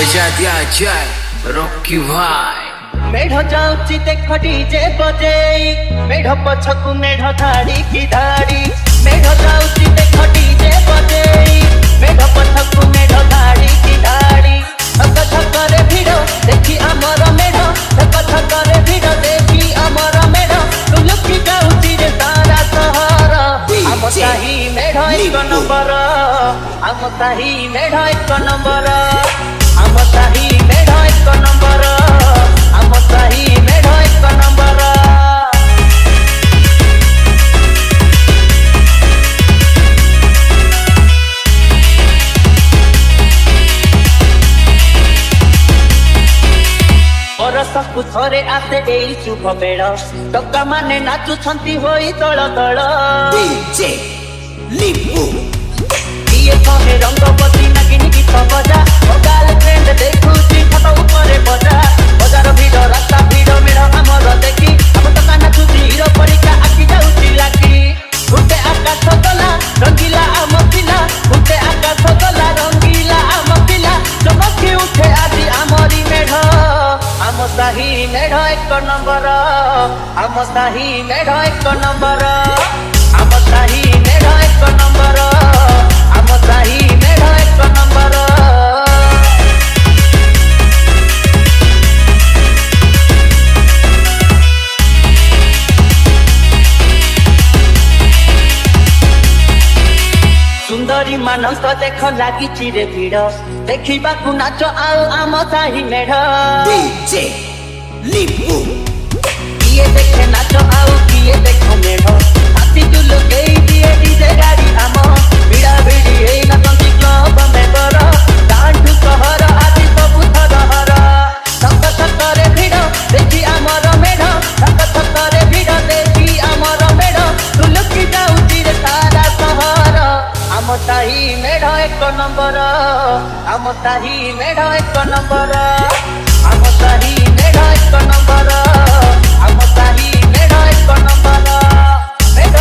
बजा दिया जाए रॉकी भाई। मेढ़ जाऊची देख डीजे बजेई, मेढ़ पछकु मेढ़ धाड़ी की धाड़ी। मेढ़ जाऊची देख डीजे बजेई, मेढ़ पछकु मेढ़ धाड़ी की धाड़ी। धक धक रे भिड़ देखी आमर मेढ़, धक धक रे भिड़ देखी आमर मेढ़। लुलुकी जाऊची रे सारा सहर, आम साही मेढ़ एक नंबर, आम साही मेढ़ एक नंबर, आम साही मेढ़ एक नंबर, आम साही मेढ़ एक नंबर। बरसकु थरे आसे एई शुभ बेड़, टका माने नाचुछंती होई तळ तळ। डीजे लिपू किए कहे रंगवती नागिनी गीत बजा, गर्लफ्रेंड देखुची फोटो उपरे बजा। बजार भिड़ रास्ता भिड़ मेढ़ आमर देखी, हम तो काना चुची हिरो परिका आखि जाउची लागी। उठे आकाश गला रंगीला आम पिला, उठे आकाश गला रंगीला आम पिला। चमकी उठे आदि आमरी मेढ़, आम साही मेढ़ एक नंबर, आम साही मेढ़ एक नंबर, आम साही मेढ़ एक नंबर, आम साही मेढ़ एक नंबर। सुंदरी मानस देख लागी चिरे भिड़, देखा नाच आउ आम साही मेढ़। डीजे लिपू किए देखे नाच आउ किए देख मेढ़, हाथी चुल गई दिए डीजे गाड़ी आम। भिड़ा भिड़ी एई नाचंती क्लब मेंबर, गांठू सहर आदि सबु थरहर। थक थक रे भिड़ देखी आमर मेढ़, थक थक रे भिड़ देखी आमर मेढ़। लुलुकी जाउची रे सारा सहर, आम साही मेढ़ एक नंबर, आम साही मेढ़ एक नंबर, आम साही मेढ़ एक नंबर, आम साही मेढ़ एक नंबर। मेढ़